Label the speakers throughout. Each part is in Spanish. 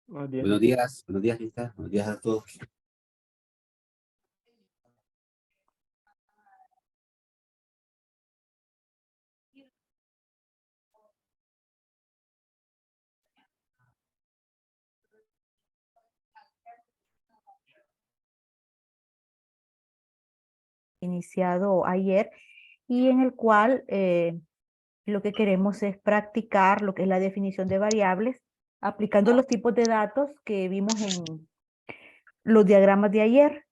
Speaker 1: Buenos días, Lisa. Buenos días a todos.
Speaker 2: Iniciado ayer y en el cual lo que queremos es practicar lo que es la definición de variables aplicando los tipos de datos que vimos en los diagramas de ayer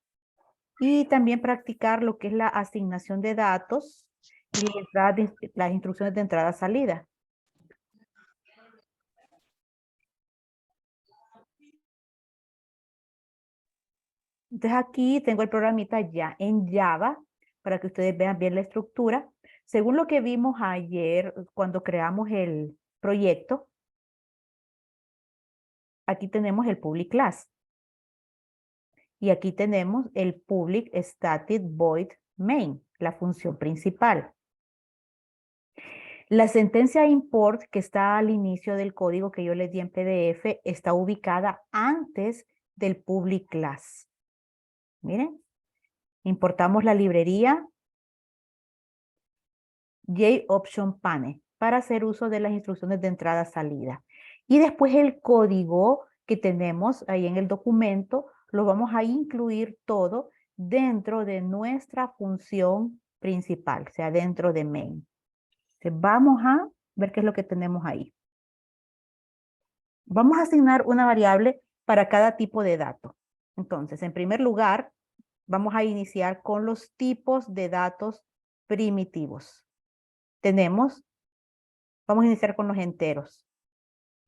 Speaker 2: y también practicar lo que es la asignación de datos y las instrucciones de entrada-salida. Entonces aquí tengo el programita ya en Java para que ustedes vean bien la estructura. Según lo que vimos ayer cuando creamos el proyecto, aquí tenemos el public class. Y aquí tenemos el public static void main, la función principal. La sentencia import que está al inicio del código que yo les di en PDF está ubicada antes del public class. Miren, importamos la librería JOptionPane para hacer uso de las instrucciones de entrada-salida. Y después el código que tenemos ahí en el documento lo vamos a incluir todo dentro de nuestra función principal, o sea, dentro de main. Entonces, vamos a ver qué es lo que tenemos ahí. Vamos a asignar una variable para cada tipo de dato. Entonces, en primer lugar, vamos a iniciar con los tipos de datos primitivos. Vamos a iniciar con los enteros.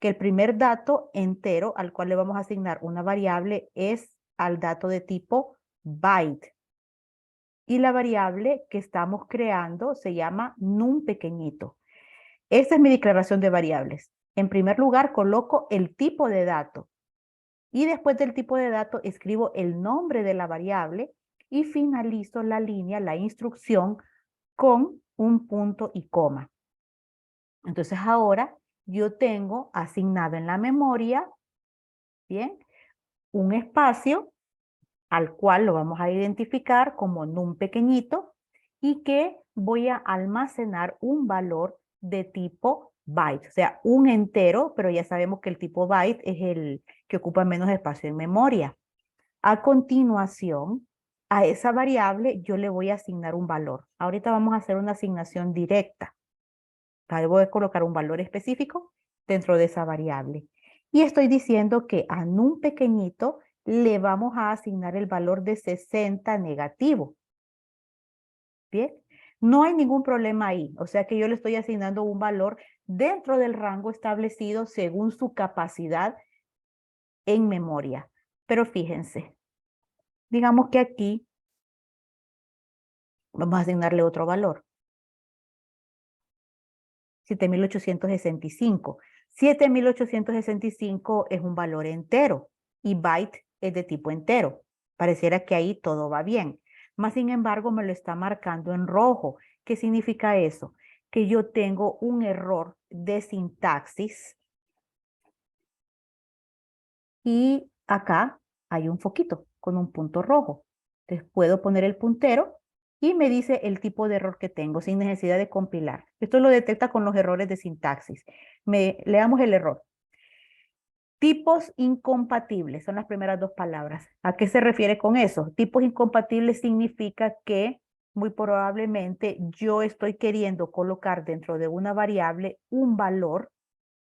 Speaker 2: Que el primer dato entero al cual le vamos a asignar una variable es al dato de tipo byte. Y la variable que estamos creando se llama num pequeñito. Esta es mi declaración de variables. En primer lugar, coloco el tipo de dato. Y después del tipo de dato, escribo el nombre de la variable y finalizo la línea, la instrucción, con un punto y coma. Entonces ahora yo tengo asignado en la memoria, ¿bien? Un espacio al cual lo vamos a identificar como num pequeñito y que voy a almacenar un valor de tipo byte, o sea, un entero, pero ya sabemos que el tipo byte es el que ocupa menos espacio en memoria. A continuación, a esa variable yo le voy a asignar un valor. Ahorita vamos a hacer una asignación directa. Voy a colocar un valor específico dentro de esa variable. Y estoy diciendo que a num pequeñito le vamos a asignar el valor de 60 negativo. Bien, no hay ningún problema ahí. O sea que yo le estoy asignando un valor dentro del rango establecido según su capacidad en memoria. Pero fíjense, digamos que aquí vamos a asignarle otro valor. 7865. 7865 es un valor entero y byte es de tipo entero. Pareciera que ahí todo va bien. Más sin embargo, me lo está marcando en rojo. ¿Qué significa eso? Que yo tengo un error de sintaxis y acá hay un foquito con un punto rojo. Entonces puedo poner el puntero y me dice el tipo de error que tengo sin necesidad de compilar. Esto lo detecta con los errores de sintaxis. Leamos el error. Tipos incompatibles son las primeras dos palabras. ¿A qué se refiere con eso? Tipos incompatibles significa que muy probablemente yo estoy queriendo colocar dentro de una variable un valor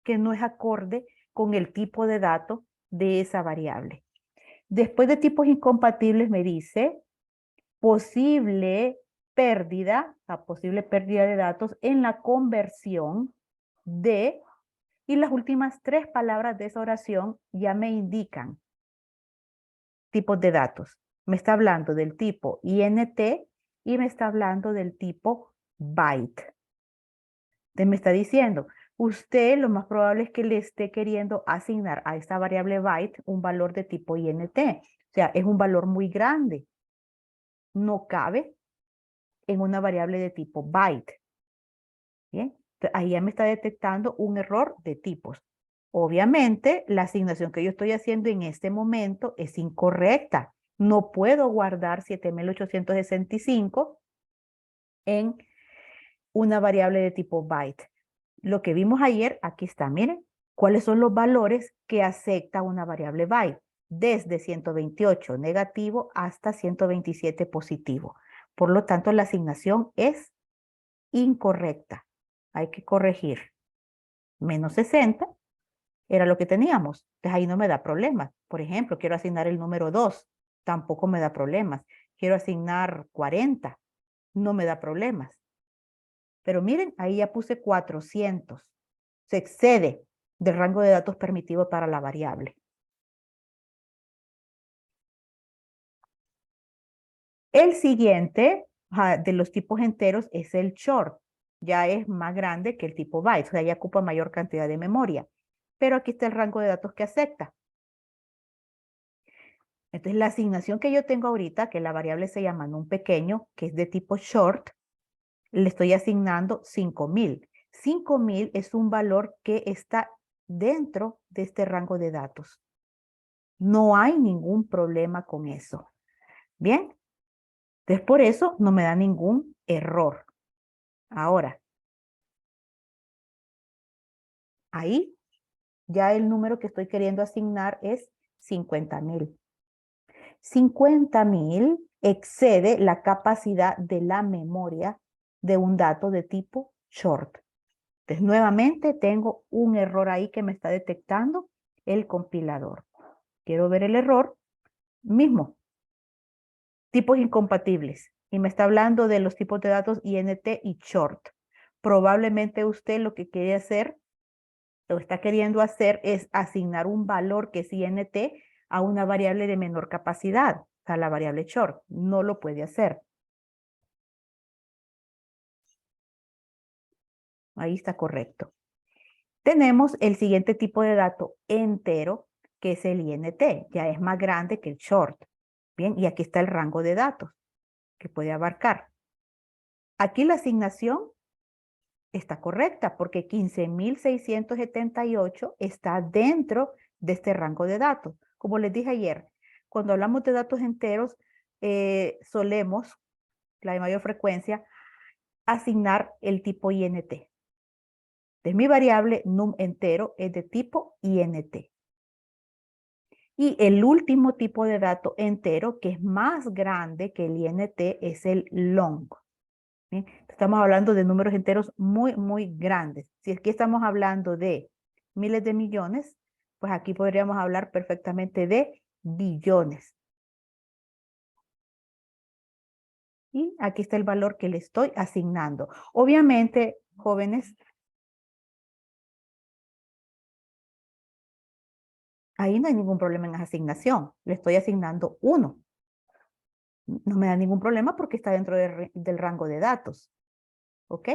Speaker 2: que no es acorde con el tipo de dato de esa variable. Después de tipos incompatibles me dice posible pérdida, la posible pérdida de datos en la conversión de, y las últimas 3 palabras de esa oración ya me indican tipos de datos. Me está hablando del tipo INT y me está hablando del tipo byte. Entonces me está diciendo, usted lo más probable es que le esté queriendo asignar a esta variable byte un valor de tipo INT. O sea, es un valor muy grande. No cabe en una variable de tipo byte. ¿Bien? Entonces, ahí ya me está detectando un error de tipos. Obviamente, la asignación que yo estoy haciendo en este momento es incorrecta. No puedo guardar 7865 en una variable de tipo byte. Lo que vimos ayer, aquí está, miren, cuáles son los valores que acepta una variable byte, desde 128 negativo hasta 127 positivo. Por lo tanto, la asignación es incorrecta. Hay que corregir. Menos 60 era lo que teníamos. Entonces ahí no me da problemas. Por ejemplo, quiero asignar el número 2, tampoco me da problemas. Quiero asignar 40, no me da problemas. Pero miren, ahí ya puse 400. Se excede del rango de datos permitido para la variable. El siguiente de los tipos enteros es el short. Ya es más grande que el tipo byte, o sea, ya ocupa mayor cantidad de memoria. Pero aquí está el rango de datos que acepta. Entonces, la asignación que yo tengo ahorita, que la variable se llama num pequeño, que es de tipo short, le estoy asignando 5000. 5000 es un valor que está dentro de este rango de datos. No hay ningún problema con eso. Bien, entonces por eso no me da ningún error. Ahora, ahí ya el número que estoy queriendo asignar es 50,000. 50,000 excede la capacidad de la memoria de un dato de tipo short. Entonces, nuevamente tengo un error ahí que me está detectando el compilador. Quiero ver el error mismo. Tipos incompatibles. Y me está hablando de los tipos de datos INT y short. Probablemente usted lo que quiere hacer, lo que está queriendo hacer es asignar un valor que es INT a una variable de menor capacidad, a la variable short. No lo puede hacer. Ahí está correcto. Tenemos el siguiente tipo de dato entero, que es el INT. Ya es más grande que el short. Bien, y aquí está el rango de datos que puede abarcar. Aquí la asignación está correcta porque 15,678 está dentro de este rango de datos. Como les dije ayer, cuando hablamos de datos enteros, solemos, la de mayor frecuencia, asignar el tipo INT. Entonces, mi variable num entero es de tipo INT. Y el último tipo de dato entero, que es más grande que el INT, es el long. ¿Bien? Estamos hablando de números enteros muy, muy grandes. Si aquí estamos hablando de miles de millones, pues aquí podríamos hablar perfectamente de billones. Y aquí está el valor que le estoy asignando. Obviamente, jóvenes, ahí no hay ningún problema en la asignación. Le estoy asignando 1. No me da ningún problema porque está dentro del rango de datos. ¿Ok?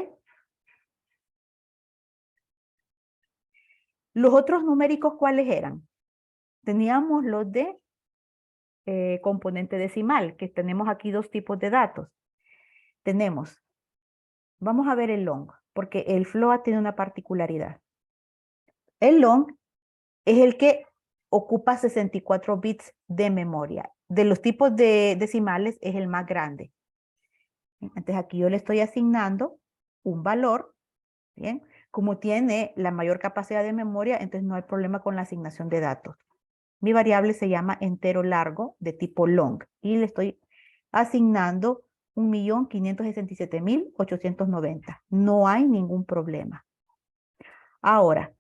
Speaker 2: Los otros numéricos, ¿cuáles eran? Teníamos los de componente decimal, que tenemos aquí 2 tipos de datos. Tenemos, vamos a ver el long, porque el float tiene una particularidad. El long es el que ocupa 64 bits de memoria. De los tipos de decimales es el más grande. Entonces aquí yo le estoy asignando un valor, ¿bien? Como tiene la mayor capacidad de memoria, entonces no hay problema con la asignación de datos. Mi variable se llama entero largo de tipo long y le estoy asignando 1,567,890. No hay ningún problema. Ahora,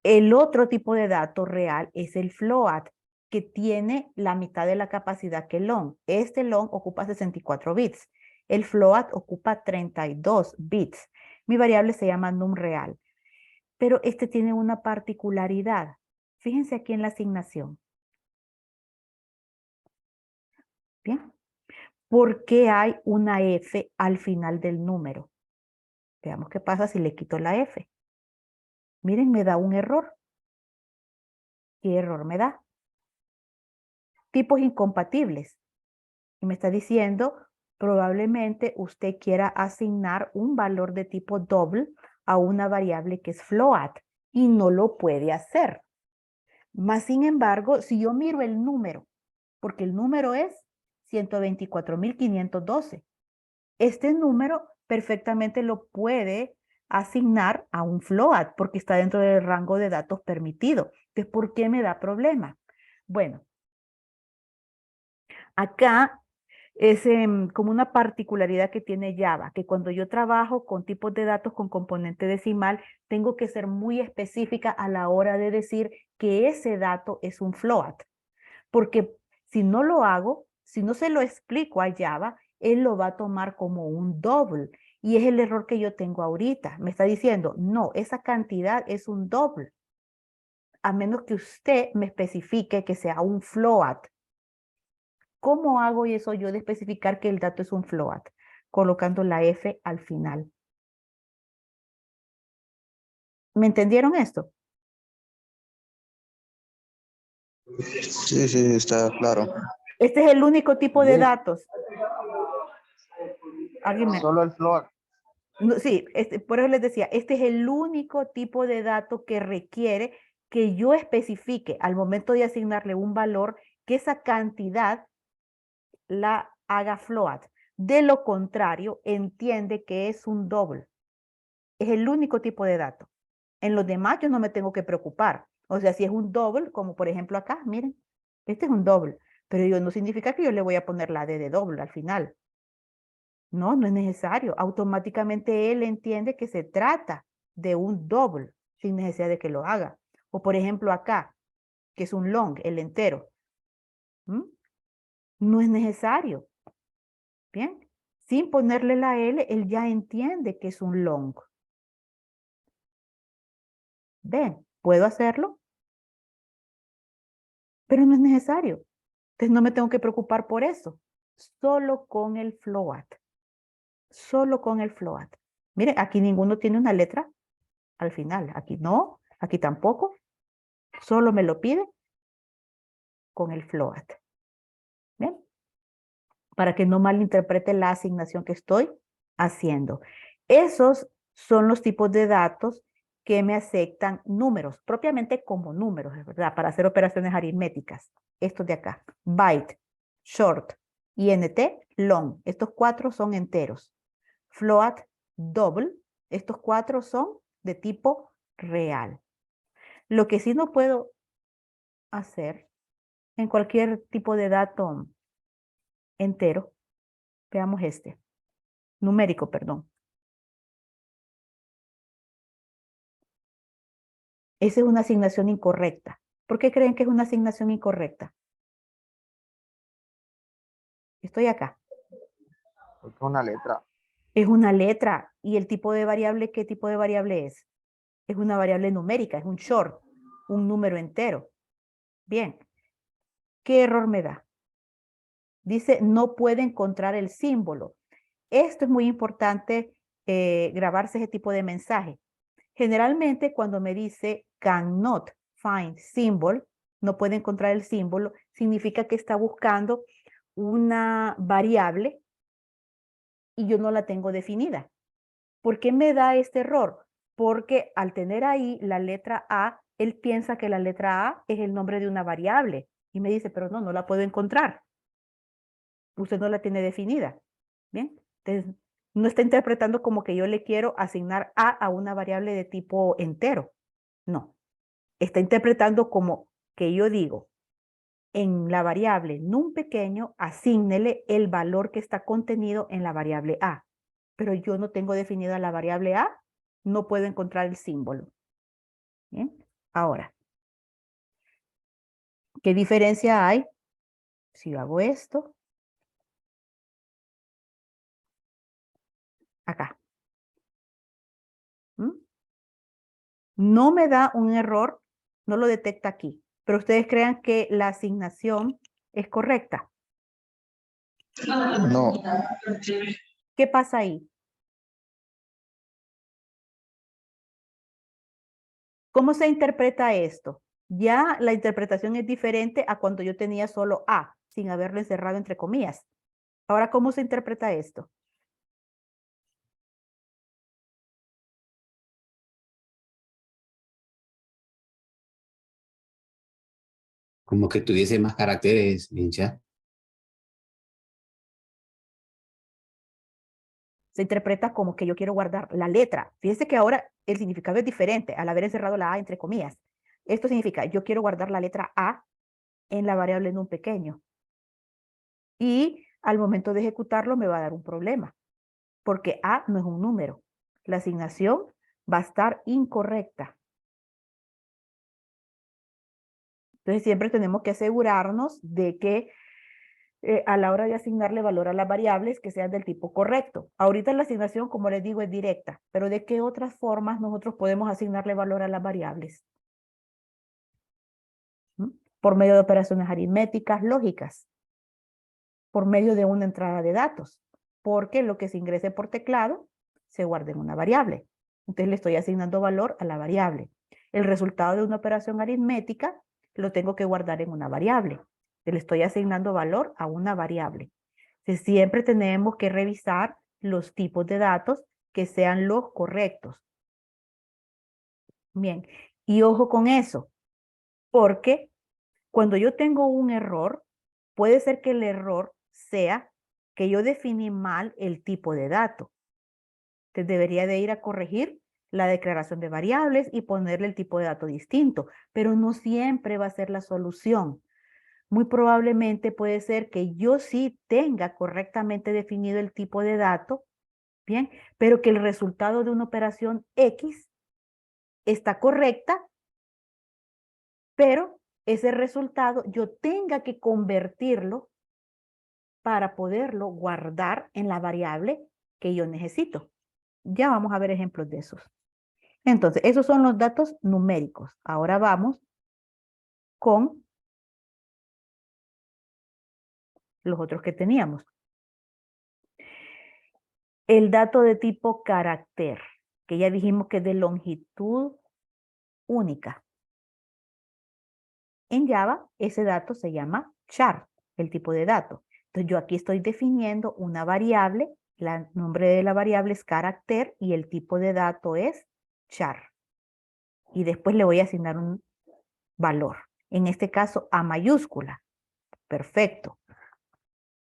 Speaker 2: El otro tipo de dato real es el float, que tiene la mitad de la capacidad que el long. Este long ocupa 64 bits. El float ocupa 32 bits. Mi variable se llama num real. Pero este tiene una particularidad. Fíjense aquí en la asignación. Bien. ¿Por qué hay una F al final del número? Veamos qué pasa si le quito la F. Miren, me da un error. ¿Qué error me da? Tipos incompatibles. Y me está diciendo, probablemente usted quiera asignar un valor de tipo double a una variable que es float y no lo puede hacer. Más sin embargo, si yo miro el número, porque el número es 124.512, este número perfectamente lo puede asignar a un float porque está dentro del rango de datos permitido. Entonces, ¿por qué me da problema? Bueno, acá es como una particularidad que tiene Java, que cuando yo trabajo con tipos de datos con componente decimal, tengo que ser muy específica a la hora de decir que ese dato es un float. Porque si no lo hago, si no se lo explico a Java, él lo va a tomar como un double. Y es el error que yo tengo ahorita. Me está diciendo, no, esa cantidad es un double. A menos que usted me especifique que sea un float. ¿Cómo hago eso yo de especificar que el dato es un float? Colocando la F al final. ¿Me entendieron esto?
Speaker 3: Sí, sí, está claro.
Speaker 2: Este es el único tipo de datos. ¿Alguien me...
Speaker 3: Solo el float.
Speaker 2: No, sí, por eso les decía, este es el único tipo de dato que requiere que yo especifique al momento de asignarle un valor que esa cantidad la haga float. De lo contrario, entiende que es un double. Es el único tipo de dato. En los demás yo no me tengo que preocupar. O sea, si es un double, como por ejemplo acá, miren, este es un double, pero yo no significa que yo le voy a poner la D de doble al final. No, no es necesario. Automáticamente él entiende que se trata de un double sin necesidad de que lo haga. O por ejemplo acá, que es un long, el entero. ¿Mm? No es necesario. Bien. Sin ponerle la L, él ya entiende que es un long. Ven, ¿puedo hacerlo? Pero no es necesario. Entonces no me tengo que preocupar por eso. Solo con el float. Solo con el float. Miren, aquí ninguno tiene una letra al final. Aquí no, aquí tampoco. Solo me lo pide con el float. ¿Bien? Para que no malinterprete la asignación que estoy haciendo. Esos son los tipos de datos que me aceptan números, propiamente como números, ¿verdad? Para hacer operaciones aritméticas. Estos de acá. Byte, short, int, long. Estos cuatro son enteros. Float, double. Estos cuatro son de tipo real. Lo que sí no puedo hacer en cualquier tipo de dato entero, veamos este, numérico, perdón. Esa es una asignación incorrecta. ¿Por qué creen que es una asignación incorrecta? Estoy acá.
Speaker 3: Es una letra.
Speaker 2: Es una letra. ¿Y el tipo de variable, qué tipo de variable es? Es una variable numérica, es un short, un número entero. Bien. ¿Qué error me da? Dice, no puede encontrar el símbolo. Esto es muy importante grabarse ese tipo de mensaje. Generalmente cuando me dice cannot find symbol, no puede encontrar el símbolo, significa que está buscando una variable y yo no la tengo definida. ¿Por qué me da este error? Porque al tener ahí la letra A, él piensa que la letra A es el nombre de una variable y me dice, pero no la puedo encontrar. Usted no la tiene definida. Bien, entonces no está interpretando como que yo le quiero asignar a una variable de tipo entero. No, está interpretando como que yo digo, en la variable num pequeño, asígnele el valor que está contenido en la variable a. Pero yo no tengo definida la variable a, no puedo encontrar el símbolo. ¿Bien? Ahora, ¿qué diferencia hay si yo hago esto? Acá. ¿Mm? No me da un error, no lo detecta aquí, pero ustedes crean que la asignación es correcta.
Speaker 3: No,
Speaker 2: ¿Qué pasa ahí? ¿Cómo se interpreta esto? Ya la interpretación es diferente a cuando yo tenía solo A, sin haberlo encerrado entre comillas. Ahora, ¿cómo se interpreta esto?
Speaker 1: Como que tuviese más caracteres, hincha.
Speaker 2: Se interpreta como que yo quiero guardar la letra. Fíjense que ahora el significado es diferente al haber encerrado la A entre comillas. Esto significa, yo quiero guardar la letra A en la variable num pequeño. Y al momento de ejecutarlo me va a dar un problema, porque A no es un número. La asignación va a estar incorrecta. Entonces siempre tenemos que asegurarnos de que a la hora de asignarle valor a las variables que sean del tipo correcto. Ahorita la asignación, como les digo, es directa, pero ¿de qué otras formas nosotros podemos asignarle valor a las variables? ¿Mm? Por medio de operaciones aritméticas lógicas, por medio de una entrada de datos, porque lo que se ingrese por teclado se guarda en una variable. Entonces le estoy asignando valor a la variable. El resultado de una operación aritmética lo tengo que guardar en una variable. Le estoy asignando valor a una variable. Entonces, siempre tenemos que revisar los tipos de datos que sean los correctos. Bien, y ojo con eso, porque cuando yo tengo un error, puede ser que el error sea que yo definí mal el tipo de dato. Entonces debería de ir a corregir la declaración de variables y ponerle el tipo de dato distinto, pero no siempre va a ser la solución. Muy probablemente puede ser que yo sí tenga correctamente definido el tipo de dato, bien, pero que el resultado de una operación X está correcta, pero ese resultado yo tenga que convertirlo para poderlo guardar en la variable que yo necesito. Ya vamos a ver ejemplos de esos. Entonces, esos son los datos numéricos. Ahora vamos con los otros que teníamos. El dato de tipo carácter, que ya dijimos que es de longitud única. En Java, ese dato se llama char, el tipo de dato. Entonces, yo aquí estoy definiendo una variable, el nombre de la variable es carácter y el tipo de dato es char. Y después le voy a asignar un valor. En este caso, A mayúscula. Perfecto.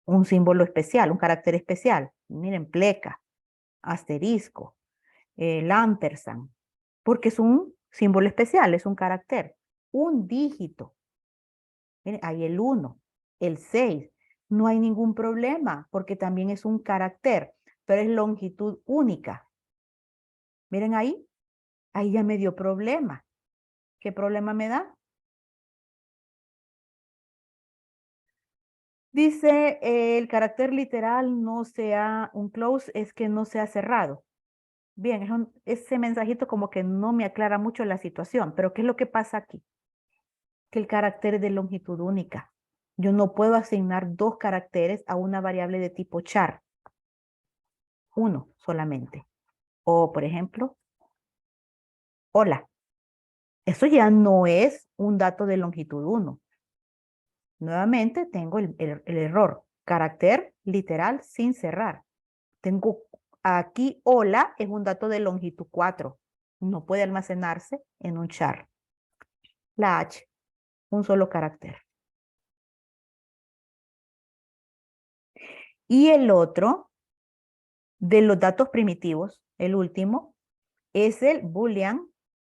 Speaker 2: Un símbolo especial, un carácter especial. Miren, pleca, asterisco, el ampersand, porque es un símbolo especial, es un carácter. Un dígito. Miren, hay el 1, el 6. No hay ningún problema, porque también es un carácter, pero es longitud única. Miren ahí ya me dio problema. ¿Qué problema me da? Dice, el carácter literal no sea un close, es que no sea cerrado. Bien, ese mensajito como que no me aclara mucho la situación, pero ¿qué es lo que pasa aquí? Que el carácter es de longitud única. Yo no puedo asignar dos caracteres a una variable de tipo char. Uno solamente. O, por ejemplo, hola. Eso ya no es un dato de longitud 1. Nuevamente tengo el error. Carácter literal sin cerrar. Tengo aquí hola es un dato de longitud 4. No puede almacenarse en un char. La H, un solo carácter. Y el otro, de los datos primitivos, el último, es el boolean,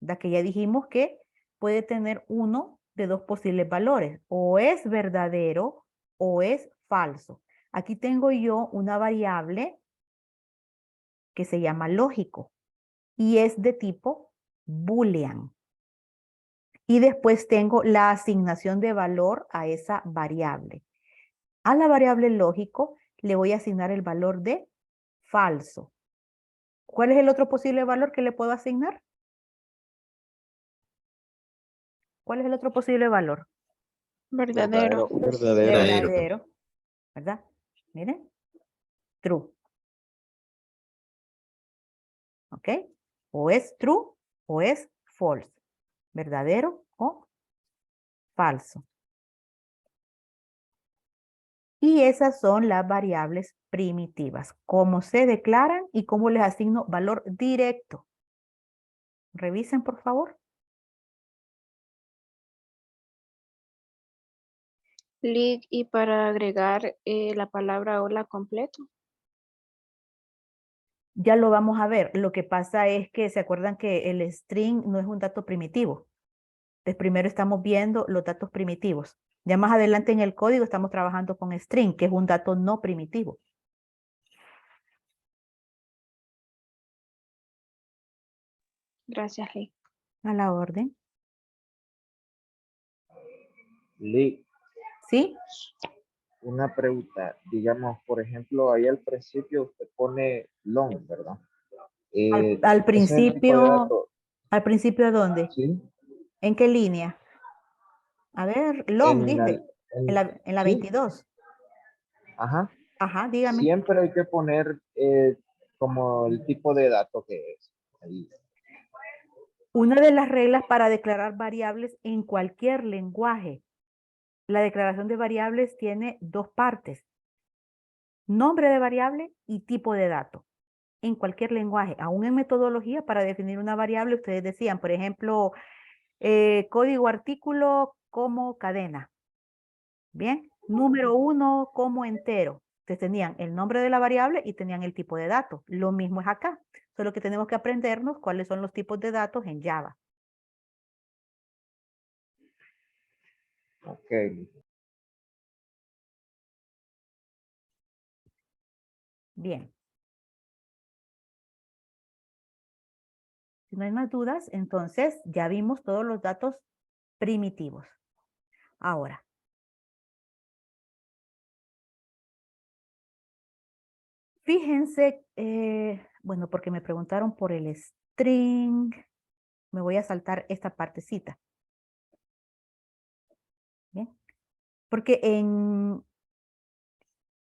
Speaker 2: de que ya dijimos que puede tener uno de dos posibles valores, o es verdadero o es falso. Aquí tengo yo una variable que se llama lógico y es de tipo boolean. Y después tengo la asignación de valor a esa variable. A la variable lógico le voy a asignar el valor de falso. ¿Cuál es el otro posible valor que le puedo asignar? ¿Cuál es el otro posible valor?
Speaker 4: Verdadero.
Speaker 3: Verdadero.
Speaker 2: Verdadero, ¿verdad? Miren, true. ¿Ok? O es true o es false. Verdadero o falso. Y esas son las variables primitivas. Cómo se declaran y cómo les asigno valor directo. Revisen, por favor.
Speaker 4: Lic, y para agregar la palabra hola completo.
Speaker 2: Ya lo vamos a ver. Lo que pasa es que se acuerdan que el string no es un dato primitivo. Entonces, primero estamos viendo los datos primitivos. Ya más adelante en el código estamos trabajando con string, que es un dato no primitivo.
Speaker 4: Gracias, Lic.
Speaker 2: A la orden.
Speaker 3: Lee,
Speaker 2: ¿Sí?
Speaker 3: una pregunta. Digamos, por ejemplo, ahí al principio usted pone long, ¿verdad?
Speaker 2: Al
Speaker 3: Ese es el tipo de
Speaker 2: principio,
Speaker 3: dato,
Speaker 2: ¿al principio de dónde?
Speaker 3: ¿sí?
Speaker 2: ¿En qué línea? A ver, long,
Speaker 3: En la,
Speaker 2: dice. En la
Speaker 3: sí,
Speaker 2: 22.
Speaker 3: ajá.
Speaker 2: Ajá, dígame.
Speaker 3: Siempre hay que poner como el tipo de dato que es. Ahí.
Speaker 2: Una de las reglas para declarar variables en cualquier lenguaje. La declaración de variables tiene dos partes. Nombre de variable y tipo de dato. En cualquier lenguaje, aún en metodología, para definir una variable, ustedes decían, por ejemplo, código artículo como cadena. Bien, número 1 como entero. Entonces tenían el nombre de la variable y tenían el tipo de dato. Lo mismo es acá. Solo que tenemos que aprendernos cuáles son los tipos de datos en Java.
Speaker 3: Ok.
Speaker 2: Bien. Si no hay más dudas, entonces ya vimos todos los datos primitivos. Ahora, fíjense, bueno, porque me preguntaron por el string, me voy a saltar esta partecita. ¿Bien? Porque en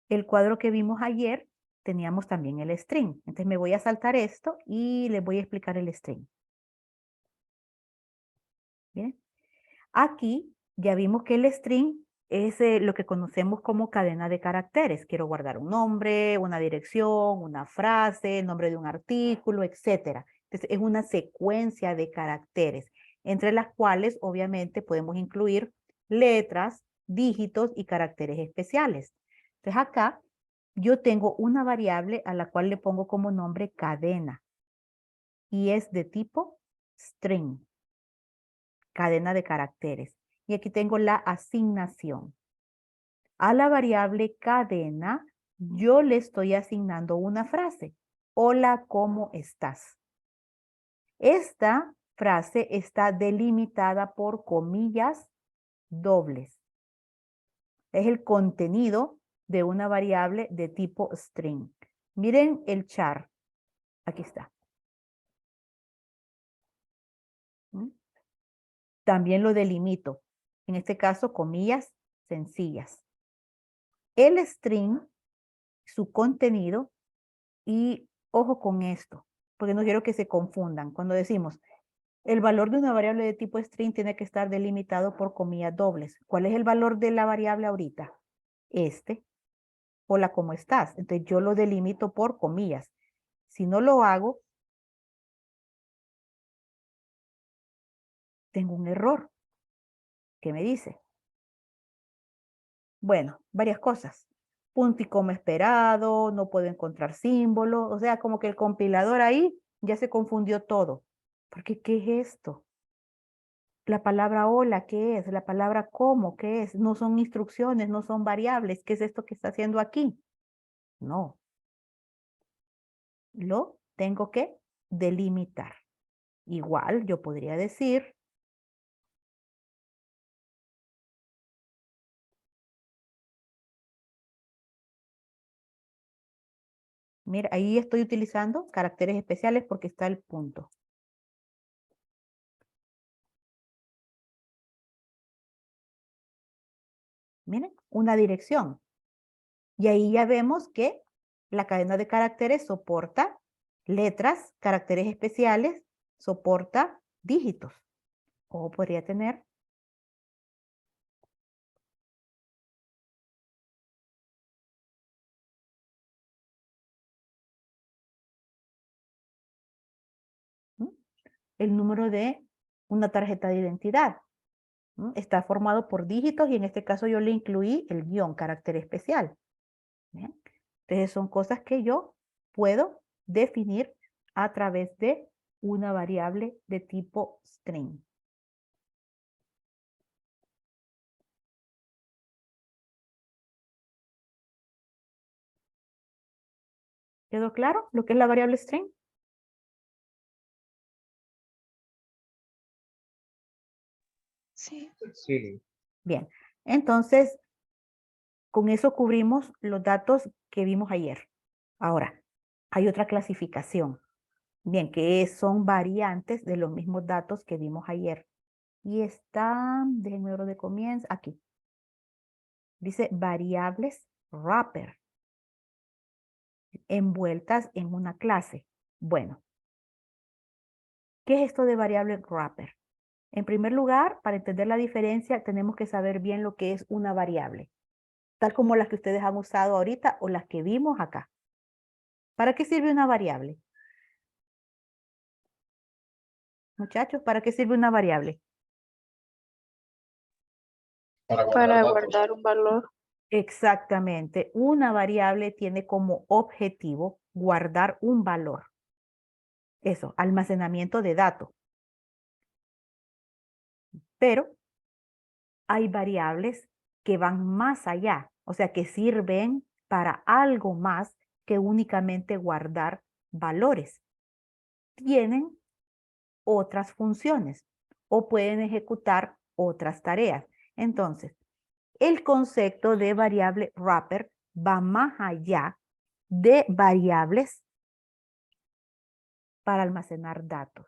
Speaker 2: el cuadro que vimos ayer teníamos también el string. Entonces me voy a saltar esto y les voy a explicar el string. Bien. Aquí ya vimos que el string es lo que conocemos como cadena de caracteres. Quiero guardar un nombre, una dirección, una frase, el nombre de un artículo, etc. Entonces es una secuencia de caracteres, entre las cuales obviamente podemos incluir letras, dígitos y caracteres especiales. Entonces acá yo tengo una variable a la cual le pongo como nombre cadena y es de tipo string, cadena de caracteres. Y aquí tengo la asignación. A la variable cadena, yo le estoy asignando una frase. Hola, ¿cómo estás? Esta frase está delimitada por comillas dobles. Es el contenido de una variable de tipo string. Miren el char. Aquí está. ¿Mm? También lo delimito. En este caso, comillas sencillas. El string, su contenido, y ojo con esto, porque no quiero que se confundan. Cuando decimos, el valor de una variable de tipo string tiene que estar delimitado por comillas dobles. ¿Cuál es el valor de la variable ahorita? Este. Hola, ¿cómo estás? Entonces yo lo delimito por comillas. Si no lo hago, tengo un error. ¿Qué me dice? Bueno, varias cosas. Punto y coma esperado, no puedo encontrar símbolo. O sea, como que el compilador ahí ya se confundió todo. Porque, ¿qué es esto? La palabra hola, ¿qué es? La palabra cómo, ¿qué es? No son instrucciones, no son variables. ¿Qué es esto que está haciendo aquí? No. Lo tengo que delimitar. Igual yo podría decir Mira, ahí estoy utilizando caracteres especiales porque está el punto. Miren, una dirección. Y ahí ya vemos que la cadena de caracteres soporta letras, caracteres especiales, soporta dígitos. O podría tener el número de una tarjeta de identidad. Está formado por dígitos y en este caso yo le incluí el guión, carácter especial. ¿Bien? Entonces son cosas que yo puedo definir a través de una variable de tipo string. ¿Quedó claro lo que es la variable string?
Speaker 4: Sí.
Speaker 3: Sí.
Speaker 2: Bien, entonces con eso cubrimos los datos que vimos ayer. Ahora, hay otra clasificación. Bien, que son variantes de los mismos datos que vimos ayer. Y está, déjenme ver de comienzo, aquí. Dice variables wrapper, envueltas en una clase. Bueno, ¿qué es esto de variable wrapper? En primer lugar, para entender la diferencia, tenemos que saber bien lo que es una variable, tal como las que ustedes han usado ahorita o las que vimos acá. ¿Para qué sirve una variable? Muchachos, ¿para qué sirve una variable?
Speaker 4: Para guardar un valor.
Speaker 2: Exactamente. Una variable tiene como objetivo guardar un valor. Eso, almacenamiento de datos. Pero hay variables que van más allá, o sea, que sirven para algo más que únicamente guardar valores. Tienen otras funciones o pueden ejecutar otras tareas. Entonces, el concepto de variable wrapper va más allá de variables para almacenar datos.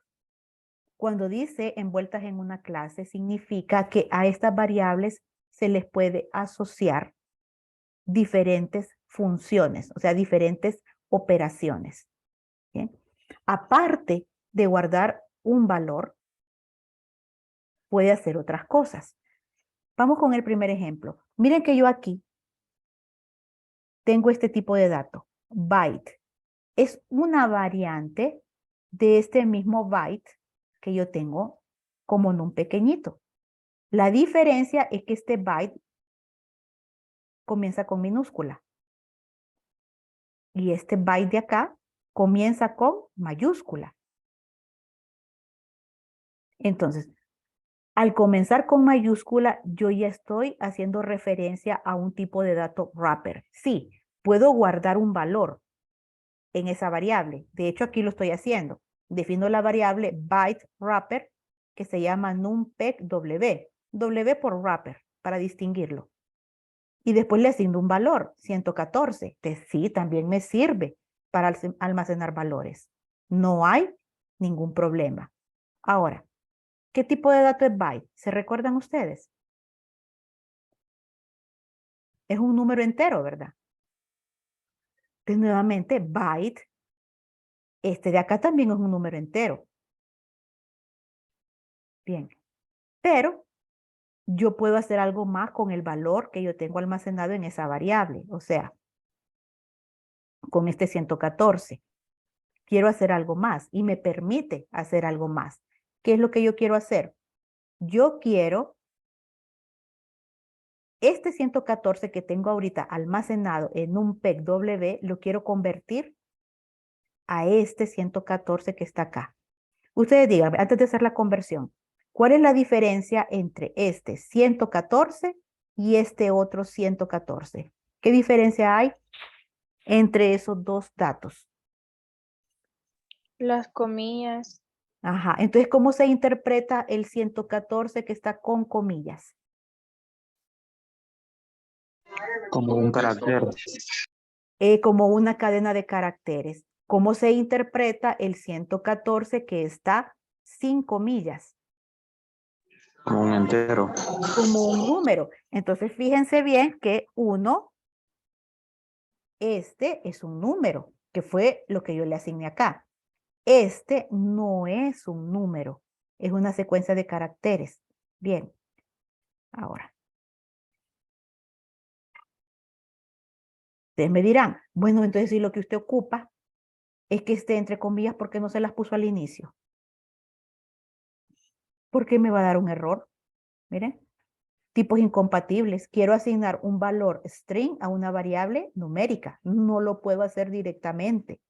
Speaker 2: Cuando dice envueltas en una clase, significa que a estas variables se les puede asociar diferentes funciones, o sea, diferentes operaciones. ¿Bien? Aparte de guardar un valor, puede hacer otras cosas. Vamos con el primer ejemplo. Miren que yo aquí tengo este tipo de dato, byte. Es una variante de este mismo byte que yo tengo como en un pequeñito. La diferencia es que este byte comienza con minúscula. Y este byte de acá comienza con mayúscula. Entonces, al comenzar con mayúscula, yo ya estoy haciendo referencia a un tipo de dato wrapper. Sí, puedo guardar un valor en esa variable. De hecho, aquí lo estoy haciendo. Defino la variable byte wrapper que se llama numpeg w. W por wrapper, para distinguirlo. Y después le asigno un valor, 114. Sí, también me sirve para almacenar valores. No hay ningún problema. Ahora, ¿qué tipo de dato es byte? ¿Se recuerdan ustedes? Es un número entero, ¿verdad? Entonces, nuevamente, byte, este de acá también es un número entero. Bien, pero yo puedo hacer algo más con el valor que yo tengo almacenado en esa variable. O sea, con este 114. Quiero hacer algo más y me permite hacer algo más. ¿Qué es lo que yo quiero hacer? Yo quiero este 114 que tengo ahorita almacenado en un PEG W, lo quiero convertir a este 114 que está acá. Ustedes digan, antes de hacer la conversión, ¿cuál es la diferencia entre este 114 y este otro 114? ¿Qué diferencia hay entre esos dos datos?
Speaker 4: Las comillas.
Speaker 2: Ajá, entonces, ¿cómo se interpreta el 114 que está con comillas?
Speaker 5: Como un carácter.
Speaker 2: como una cadena de caracteres. ¿Cómo se interpreta el 114 que está 5 millas?
Speaker 5: Como un entero.
Speaker 2: Como un número. Entonces, fíjense bien que 1, este es un número, que fue lo que yo le asigné acá. Este no es un número, es una secuencia de caracteres. Bien, ahora. Ustedes me dirán, bueno, entonces si lo que usted ocupa es que esté entre comillas, ¿por qué no se las puso al inicio? Porque me va a dar un error. Miren, tipos incompatibles. Quiero asignar un valor string a una variable numérica. No lo puedo hacer directamente.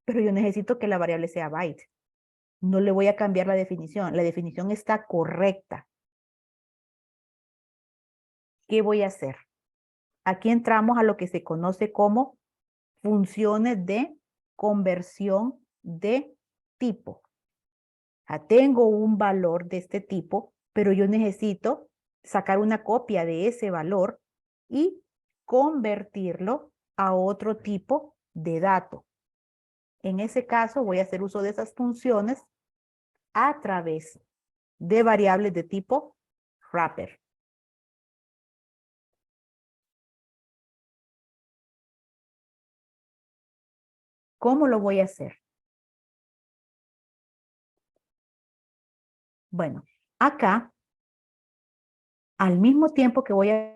Speaker 2: Pero yo necesito que la variable sea byte. No le voy a cambiar la definición. La definición está correcta. ¿Qué voy a hacer? Aquí entramos a lo que se conoce como funciones de conversión de tipo. Tengo un valor de este tipo, pero yo necesito sacar una copia de ese valor y convertirlo a otro tipo de dato. En ese caso voy a hacer uso de esas funciones a través de variables de tipo wrapper. ¿Cómo lo voy a hacer? Bueno, acá, al mismo tiempo que voy a